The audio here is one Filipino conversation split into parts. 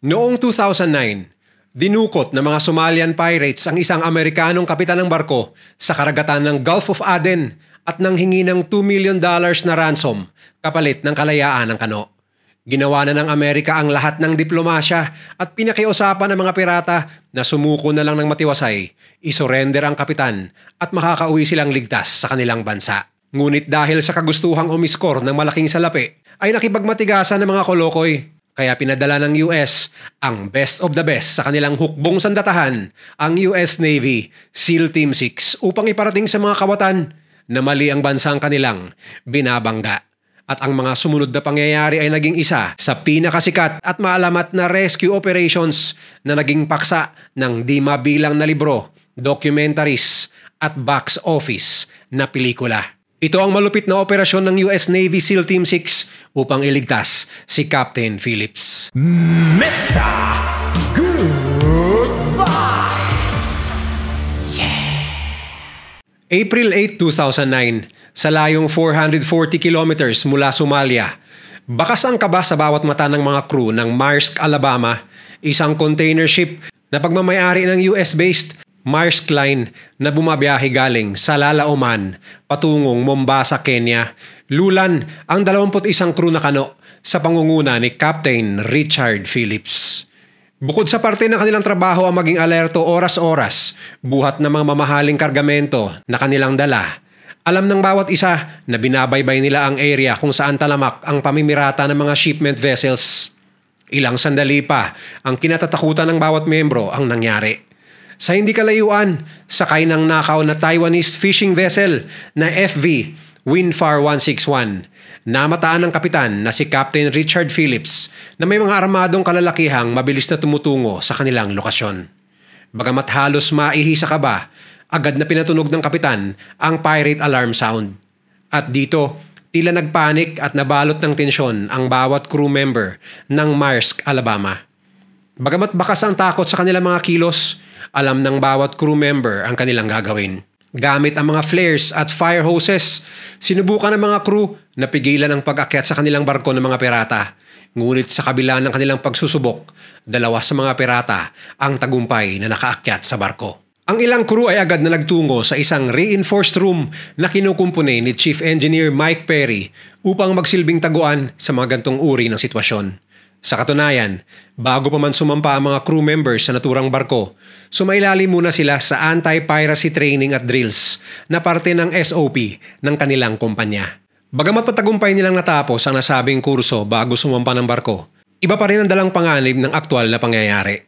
Noong 2009, dinukot ng mga Somalian pirates ang isang Amerikanong kapitan ng barko sa karagatan ng Gulf of Aden at nanghingi ng $2 million na ransom kapalit ng kalayaan ng kano. Ginawa na ng Amerika ang lahat ng diplomasya at pinakiusapan ng mga pirata na sumuko na lang ng matiwasay, isurrender ang kapitan at makakauwi silang ligtas sa kanilang bansa. Ngunit dahil sa kagustuhang umiskor ng malaking salapi, ay nakipagmatigasan ng mga kolokoy. Kaya pinadala ng US ang best of the best sa kanilang hukbong sandatahan, ang US Navy SEAL Team 6 upang iparating sa mga kawatan na mali ang bansang kanilang binabangga. At ang mga sumunod na pangyayari ay naging isa sa pinakasikat at maalamat na rescue operations na naging paksa ng di mabilang na libro, documentaries at box office na pelikula. Ito ang malupit na operasyon ng US Navy SEAL Team 6 upang iligtas si Captain Phillips. Mr. Goodbye! April 8, 2009, sa layong 440 kilometers mula Somalia, bakas ang kaba sa bawat mata ng mga crew ng Maersk, Alabama, isang container ship na pagmamayari ng US-based Maersk Line na bumabiyahe galing sa Salalah, Oman, patungong Mombasa, Kenya. Lulan ang 21 crew na kano sa pangunguna ni Captain Richard Phillips. Bukod sa parte ng kanilang trabaho ang maging alerto oras-oras, buhat ng mga mamahaling kargamento na kanilang dala, alam ng bawat isa na binabaybay nila ang area kung saan talamak ang pamimirata ng mga shipment vessels. Ilang sandali pa ang kinatatakutan ng bawat miyembro ang nangyari. Sa hindi kalayuan, sakay ng nakaw na Taiwanese fishing vessel na FV Windfar 161. Namataan ng kapitan na si Captain Richard Phillips na may mga armadong kalalakihang mabilis na tumutungo sa kanilang lokasyon. Bagamat halos maihi sa kaba, agad na pinatunog ng kapitan ang pirate alarm sound. At dito, tila nagpanik at nabalot ng tensyon ang bawat crew member ng Maersk, Alabama. Bagamat bakas ang takot sa kanilang mga kilos, alam ng bawat crew member ang kanilang gagawin. Gamit ang mga flares at fire hoses, sinubukan ng mga crew na pigilan ang pag-akyat sa kanilang barko ng mga pirata. Ngunit sa kabila ng kanilang pagsusubok, dalawa sa mga pirata ang tagumpay na nakaakyat sa barko. Ang ilang crew ay agad na nagtungo sa isang reinforced room na kinukumpuni ni Chief Engineer Mike Perry upang magsilbing taguan sa mga gantong uri ng sitwasyon. Sa katunayan, bago pa man sumampa ang mga crew members sa naturang barko, sumailalim muna sila sa anti-piracy training at drills na parte ng SOP ng kanilang kumpanya. Bagamat patagumpay nilang natapos ang nasabing kurso bago sumampa ng barko, iba pa rin ang dalang panganib ng aktwal na pangyayari.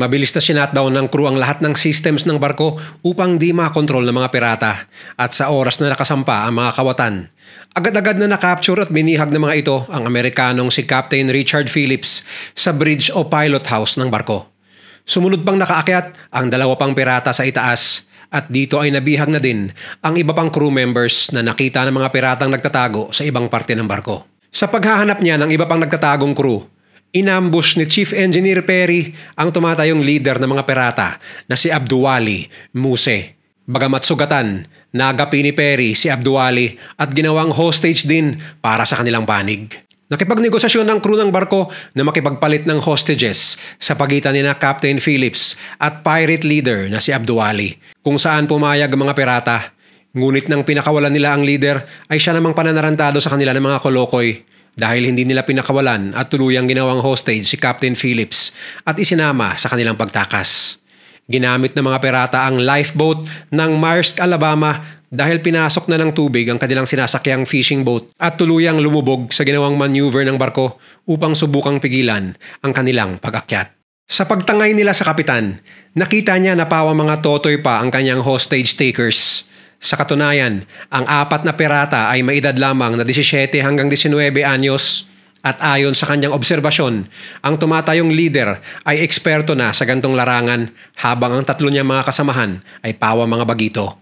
Mabilis na sinatdown ng crew ang lahat ng systems ng barko upang di makontrol ng mga pirata at sa oras na nakasampa ang mga kawatan, agad-agad na nakapture at binihag ng mga ito ang Amerikanong si Captain Richard Phillips sa bridge o pilot house ng barko. Sumunod pang nakaakyat ang dalawa pang pirata sa itaas at dito ay nabihag na din ang iba pang crew members na nakita ng mga piratang nagtatago sa ibang parte ng barko. Sa paghahanap niya ng iba pang nagtatagong crew, inambush ni Chief Engineer Perry ang tumatayong leader ng mga pirata na si Abduwali Muse. Bagamat sugatan, nagapi ni Perry si Abduwali at ginawang hostage din para sa kanilang panig. Nakipagnegosasyon ng crew ng barko na makipagpalit ng hostages sa pagitan ni na Captain Phillips at pirate leader na si Abduwali, kung saan pumayag ang mga pirata. Ngunit nang pinakawalan nila ang leader ay siya namang pananarantado sa kanila ng mga kolokoy. Dahil hindi nila pinakawalan at tuluyang ginawang hostage si Captain Phillips at isinama sa kanilang pagtakas. Ginamit ng mga pirata ang lifeboat ng Maersk, Alabama dahil pinasok na ng tubig ang kanilang sinasakyang fishing boat at tuluyang lumubog sa ginawang maneuver ng barko upang subukang pigilan ang kanilang pag-akyat. Sa pagtangay nila sa kapitan, nakita niya na pawang mga totoy pa ang kanyang hostage takers. Sa katunayan, ang 4 na pirata ay may edad lamang na 17 hanggang 19 anyos at ayon sa kanyang obserbasyon, ang tumatayong leader ay eksperto na sa gantong larangan habang ang 3 niyang mga kasamahan ay pawang mga bagito.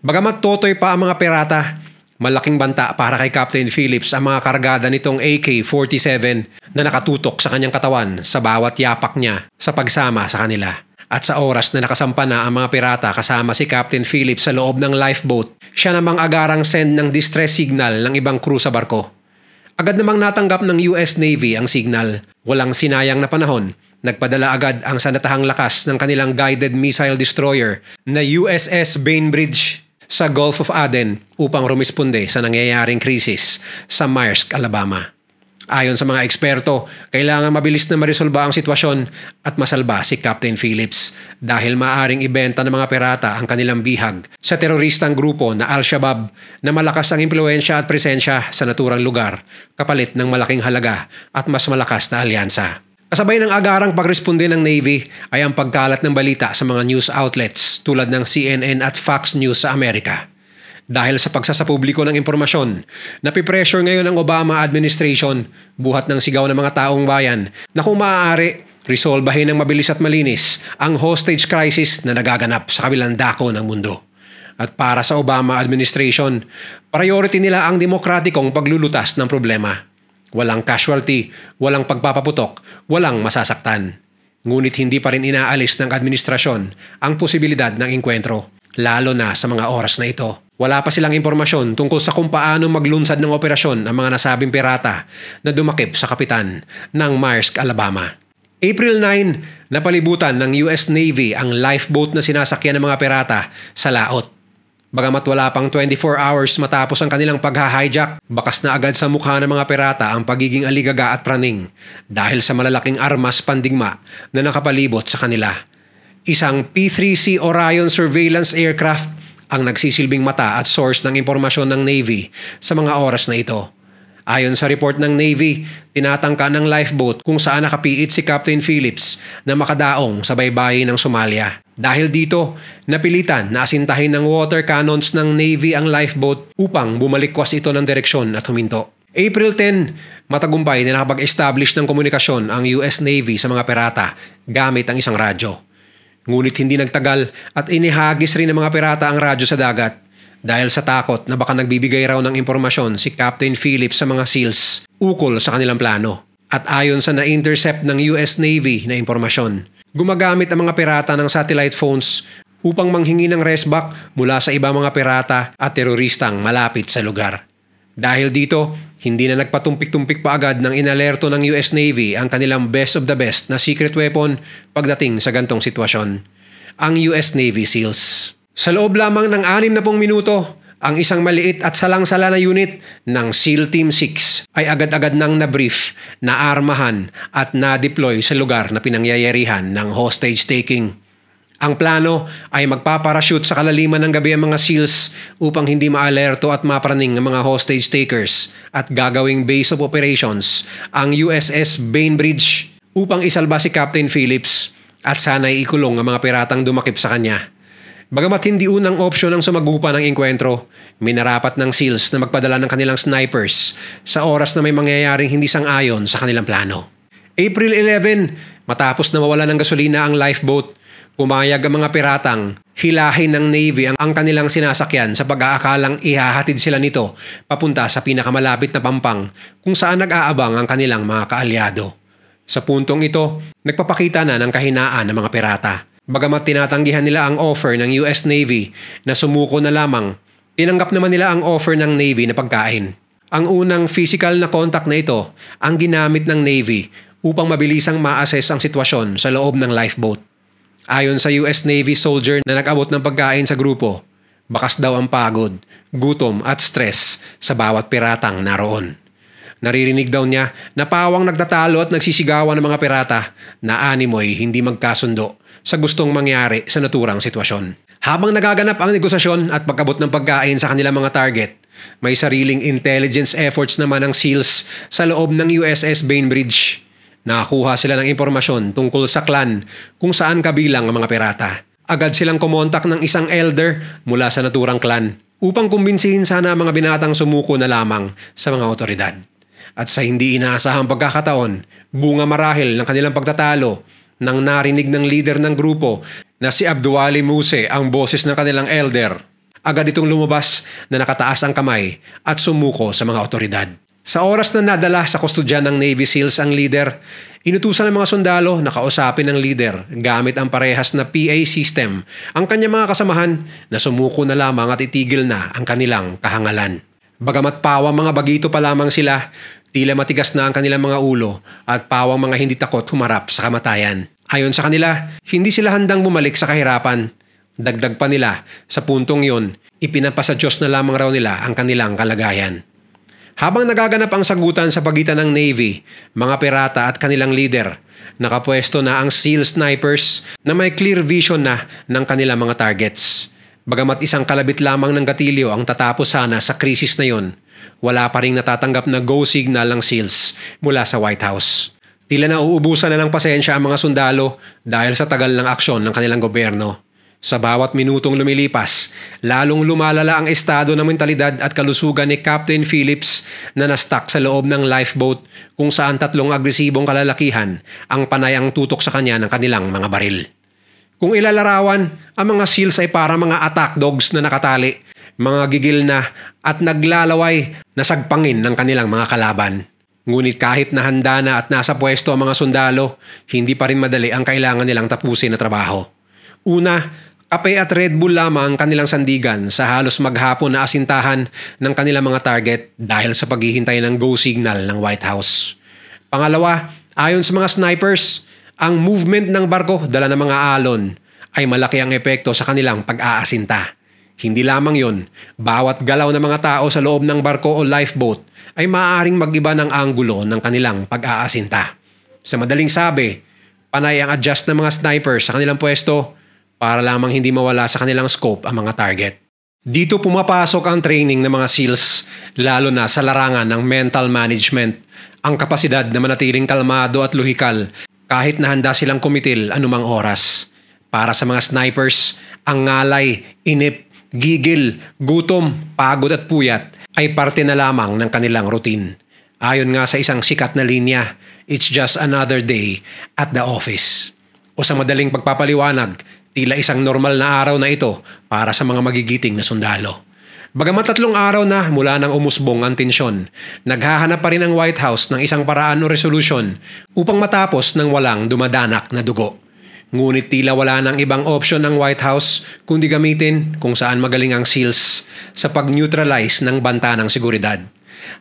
Bagamat totoy pa ang mga pirata, malaking banta para kay Captain Phillips ang mga kargada nitong AK-47 na nakatutok sa kanyang katawan sa bawat yapak niya sa pagsama sa kanila. At sa oras na nakasampa na ang mga pirata kasama si Captain Phillips sa loob ng lifeboat, siya namang agarang send ng distress signal ng ibang crew sa barko. Agad namang natanggap ng US Navy ang signal. Walang sinayang na panahon Nagpadala agad ang sandatahang lakas ng kanilang guided missile destroyer na USS Bainbridge sa Gulf of Aden upang rumisponde sa nangyayaring krisis sa Maersk, Alabama. Ayon sa mga eksperto, kailangan mabilis na marisolba ang sitwasyon at masalba si Captain Phillips dahil maaring ibenta ng mga pirata ang kanilang bihag sa teroristang grupo na Al-Shabaab na malakas ang impluensya at presensya sa naturang lugar kapalit ng malaking halaga at mas malakas na alyansa. Kasabay ng agarang pagresponde ng Navy ay ang pagkalat ng balita sa mga news outlets tulad ng CNN at Fox News sa Amerika. Dahil sa pagsasapubliko ng impormasyon, napipressure ngayon ang Obama administration buhat ng sigaw ng mga taong bayan na kung maaari, resolbahin ng mabilis at malinis ang hostage crisis na nagaganap sa kabilang dako ng mundo. At para sa Obama administration, priority nila ang demokratikong paglulutas ng problema. Walang casualty, walang pagpapaputok, walang masasaktan. Ngunit hindi pa rin inaalis ng administrasyon ang posibilidad ng engkwentro, lalo na sa mga oras na ito. Wala pa silang impormasyon tungkol sa kung paano maglunsad ng operasyon ang mga nasabing pirata na dumakip sa kapitan ng Maersk, Alabama. April 9, napalibutan ng US Navy ang lifeboat na sinasakyan ng mga pirata sa laot. Bagamat wala pang 24 hours matapos ang kanilang pagha-hijack, bakas na agad sa mukha ng mga pirata ang pagiging aligaga at praning dahil sa malalaking armas pandigma na nakapalibot sa kanila. Isang P-3C Orion surveillance aircraft ang nagsisilbing mata at source ng impormasyon ng Navy sa mga oras na ito. Ayon sa report ng Navy, tinatangka ng lifeboat kung saan nakapiit si Captain Phillips na makadaong sa baybayin ng Somalia. Dahil dito, napilitan na asintahin ng water cannons ng Navy ang lifeboat upang bumalikwas ito ng direksyon at huminto. April 10, matagumpay na nakapag-establish ng komunikasyon ang US Navy sa mga pirata gamit ang isang radyo. Ngunit hindi nagtagal at inihagis rin ng mga pirata ang radyo sa dagat dahil sa takot na baka nagbibigay raw ng impormasyon si Captain Phillips sa mga SEALs ukol sa kanilang plano. At ayon sa na-intercept ng US Navy na impormasyon, gumagamit ang mga pirata ng satellite phones upang manghingi ng resback mula sa ibang mga pirata at teroristang malapit sa lugar. Dahil dito, hindi na nagpatumpik-tumpik pa agad ng inalerto ng US Navy ang kanilang best of the best na secret weapon pagdating sa gantong sitwasyon, ang US Navy SEALs. Sa loob lamang ng 60 minuto, ang isang maliit at salang-sala na unit ng SEAL Team 6 ay agad-agad nang na-brief, naarmahan at na-deploy sa lugar na pinangyayarihan ng hostage taking. Ang plano ay magpaparachute sa kalaliman ng gabi ang mga SEALs upang hindi maalerto at mapraning ang mga hostage takers at gagawing base of operations ang USS Bainbridge upang isalba si Captain Phillips at sana'y ikulong ang mga piratang dumakip sa kanya. Bagamat hindi unang opsyon ang sumagupa ng engkwentro, minarapat ng SEALs na magpadala ng kanilang snipers sa oras na may mangyayaring hindi sang-ayon sa kanilang plano. April 11, matapos na mawala ng gasolina ang lifeboat, pumayag ang mga piratang hilahin ng Navy ang kanilang sinasakyan sa pag-aakalang ihahatid sila nito papunta sa pinakamalapit na pampang kung saan nag-aabang ang kanilang mga kaalyado. Sa puntong ito, nagpapakita na ng kahinaan ng mga pirata. Bagamat tinatanggihan nila ang offer ng US Navy na sumuko na lamang, tinanggap naman nila ang offer ng Navy na pagkain. Ang unang physical na contact na ito ang ginamit ng Navy upang mabilisang ma-assess ang sitwasyon sa loob ng lifeboat. Ayon sa US Navy soldier na nag-abot ng pagkain sa grupo, bakas daw ang pagod, gutom at stress sa bawat piratang naroon. Naririnig daw niya na pawang nagtatalo at nagsisigawan ng mga pirata na animoy hindi magkasundo sa gustong mangyari sa naturang sitwasyon. Habang nagaganap ang negosasyon at pag-abot ng pagkain sa kanilang mga target, may sariling intelligence efforts naman ng SEALs sa loob ng USS Bainbridge. Nakakuha sila ng impormasyon tungkol sa clan kung saan kabilang ang mga pirata. Agad silang kumontak ng isang elder mula sa naturang clan upang kumbinsihin sana ang mga binatang sumuko na lamang sa mga otoridad. At sa hindi inaasahang pagkakataon, bunga marahil ng kanilang pagtatalo nang narinig ng leader ng grupo na si Abduwali Muse ang boses ng kanilang elder. Agad itong lumabas na nakataas ang kamay at sumuko sa mga otoridad. Sa oras na nadala sa kustodyan ng Navy SEALs ang leader, inutusan ng mga sundalo na kausapin ng leader gamit ang parehas na PA system ang kanyang mga kasamahan na sumuko na lamang at itigil na ang kanilang kahangalan. Bagamat pawang mga bagito pa lamang sila, Tila matigas na ang kanilang mga ulo at pawang mga hindi takot humarap sa kamatayan. Ayon sa kanila, hindi sila handang bumalik sa kahirapan. Dagdag pa nila, sa puntong yon, ipinapasa Diyos na lamang raw nila ang kanilang kalagayan. Habang nagaganap ang sagutan sa pagitan ng Navy, mga pirata at kanilang leader, nakapwesto na ang SEAL snipers na may clear vision na ng kanilang mga targets. Bagamat isang kalabit lamang ng gatilyo ang tatapos sana sa krisis na yon, wala pa ring natatanggap na go signal ng SEALs mula sa White House. Tila nauubusan na ng pasensya ang mga sundalo dahil sa tagal ng aksyon ng kanilang gobyerno. Sa bawat minutong lumilipas, lalong lumalala ang estado ng mentalidad at kalusugan ni Captain Phillips na na-stuck sa loob ng lifeboat kung saan 3 agresibong kalalakihan ang panay ang tutok sa kanya ng kanilang mga baril. Kung ilalarawan, ang mga SEALs ay para mga attack dogs na nakatali, mga gigil na at naglalaway na sagpangin ng kanilang mga kalaban. Ngunit kahit na handa na at nasa pwesto ang mga sundalo, hindi pa rin madali ang kailangan nilang tapusin na trabaho. Una, kape at Red Bull lamang ang kanilang sandigan sa halos maghapon na asintahan ng kanilang mga target dahil sa paghihintay ng go signal ng White House. Pangalawa, ayon sa mga snipers, ang movement ng barko dala ng mga alon ay malaki ang epekto sa kanilang pag-aasinta. Hindi lamang yon, bawat galaw ng mga tao sa loob ng barko o lifeboat ay maaaring mag-iba ng anggulo ng kanilang pag-aasinta. Sa madaling sabi, panay ang adjust ng mga snipers sa kanilang pwesto para lamang hindi mawala sa kanilang scope ang mga target. Dito pumapasok ang training ng mga SEALs, lalo na sa larangan ng mental management, ang kapasidad na manatiling kalmado at lohikal kahit na handa silang kumitil anumang oras. Para sa mga snipers, ang ngalay, inip, gigil, gutom, pagod at puyat ay parte na lamang ng kanilang routine. Ayon nga sa isang sikat na linya, it's just another day at the office. O sa madaling pagpapaliwanag, tila isang normal na araw na ito para sa mga magigiting na sundalo. Bagamat 3 araw na mula nang umusbong ang tensyon, naghahanap pa rin ang White House ng isang paraan o resolution upang matapos ng walang dumadanak na dugo. Ngunit tila wala nang ibang option ng White House kundi gamitin kung saan magaling ang SEALs sa pag-neutralize ng banta ng seguridad.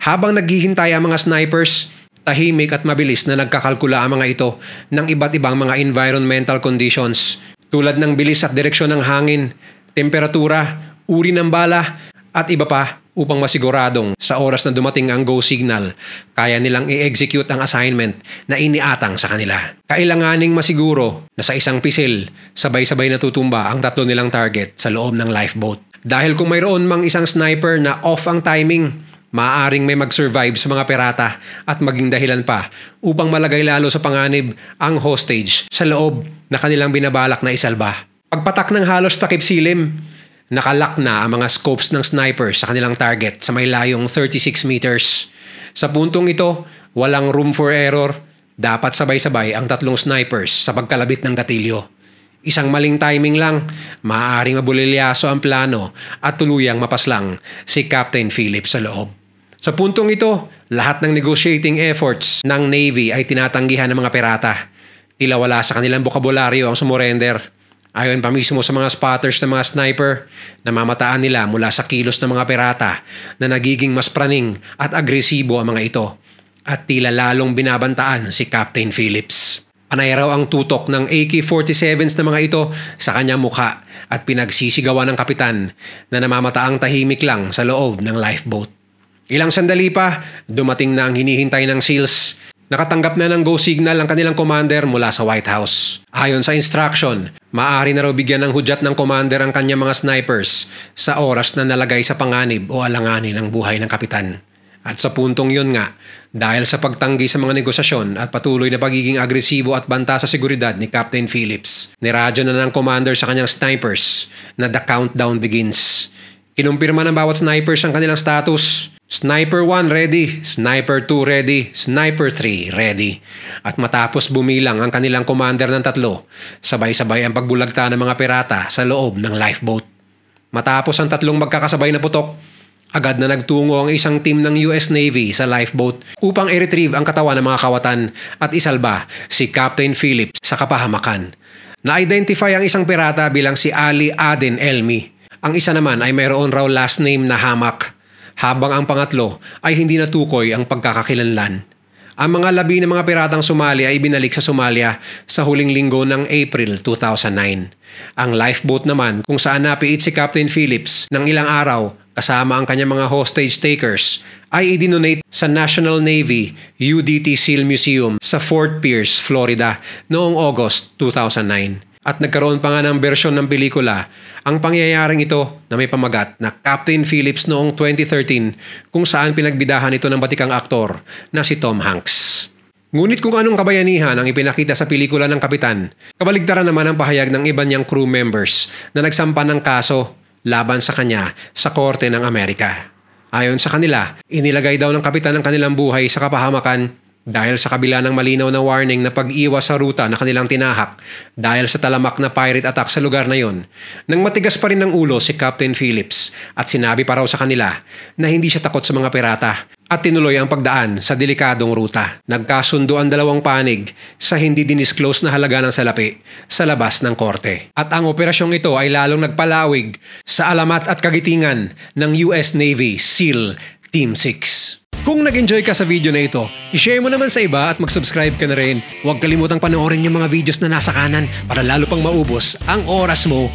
Habang naghihintay ang mga snipers, tahimik at mabilis na nagkakalkula ang mga ito ng iba't ibang mga environmental conditions tulad ng bilis at direksyon ng hangin, temperatura, uri ng bala at iba pa upang masiguradong sa oras na dumating ang go signal, kaya nilang i-execute ang assignment na iniatang sa kanila. Kailanganing masiguro na sa isang pisil, sabay-sabay natutumba ang 3 nilang target sa loob ng lifeboat. Dahil kung mayroon mang isang sniper na off ang timing, maaaring may mag-survive sa mga pirata at maging dahilan pa upang malagay lalo sa panganib ang hostage sa loob na kanilang binabalak na isalba. Pagpatak ng halos takip silim, nakalak na ang mga scopes ng snipers sa kanilang target sa may layong 36 meters. Sa puntong ito, walang room for error. Dapat sabay-sabay ang 3 snipers sa pagkalabit ng gatilyo. Isang maling timing lang, maaaring mabulilyaso ang plano at tuluyang mapaslang si Captain Phillips sa loob. Sa puntong ito, lahat ng negotiating efforts ng Navy ay tinatanggihan ng mga pirata. Tila wala sa kanilang bokabularyo ang sumurrender. Ayon pa mismo sa mga spotters ng mga sniper, namamataan nila mula sa kilos ng mga pirata na nagiging mas praning at agresibo ang mga ito. At tila lalong binabantaan si Captain Phillips. Panay raw ang tutok ng AK-47s na mga ito sa kanyang mukha at pinagsisigawan ng kapitan na namamataang tahimik lang sa loob ng lifeboat. Ilang sandali pa, dumating na ang hinihintay ng SEALs. Nakatanggap na ng go signal ang kanilang commander mula sa White House. Ayon sa instruction, maaari na raw bigyan ng hudyat ng commander ang kanyang mga snipers sa oras na nalagay sa panganib o alanganin ang buhay ng kapitan. At sa puntong yun nga, dahil sa pagtanggi sa mga negosasyon at patuloy na pagiging agresibo at banta sa seguridad ni Captain Phillips, niradyo na ng commander sa kanyang snipers na the countdown begins. Kinumpirma ng bawat snipers ang kanilang status. Sniper 1 ready, Sniper 2 ready, Sniper 3 ready. At matapos bumilang ang kanilang commander ng 3, sabay-sabay ang pagbulagta ng mga pirata sa loob ng lifeboat. Matapos ang 3 magkakasabay na putok, agad na nagtungo ang isang team ng US Navy sa lifeboat upang i-retrieve ang katawan ng mga kawatan at isalba si Captain Phillips sa kapahamakan. Na-identify ang isang pirata bilang si Ali Aden Elmi. Ang isa naman ay mayroon raw last name na Hamak. habang ang pangatlo ay hindi natukoy ang pagkakakilanlan. Ang mga labi ng mga piratang Somali ay binalik sa Somalia sa huling linggo ng April 2009. Ang lifeboat naman kung saan napiit si Captain Phillips ng ilang araw kasama ang kanyang mga hostage takers ay idinonate sa National Navy UDT SEAL Museum sa Fort Pierce, Florida noong August 2009. At nagkaroon pa nga ng bersyon ng pelikula ang pangyayaring ito na may pamagat na Captain Phillips noong 2013 kung saan pinagbidahan ito ng batikang aktor na si Tom Hanks. Ngunit kung anong kabayanihan ang ipinakita sa pelikula ng kapitan, kabaligtaran naman ang pahayag ng iba niyang crew members na nagsampa ng kaso laban sa kanya sa Korte ng Amerika. Ayon sa kanila, inilagay daw ng kapitan ang kanilang buhay sa kapahamakan dahil sa kabila ng malinaw na warning na pag-iwas sa ruta na kanilang tinahak dahil sa talamak na pirate attack sa lugar na yon. Nang matigas pa rin ng ulo si Captain Phillips at sinabi pa raw sa kanila na hindi siya takot sa mga pirata at tinuloy ang pagdaan sa delikadong ruta. Nagkasundo ang dalawang panig sa hindi dinisclose na halaga ng salapi sa labas ng korte. At ang operasyong ito ay lalong nagpalawig sa alamat at kagitingan ng US Navy SEAL Team 6. Kung nag-enjoy ka sa video na ito, i-share mo naman sa iba at mag-subscribe ka na rin. Huwag kalimutang panoorin yung mga videos na nasa kanan para lalo pang maubos ang oras mo.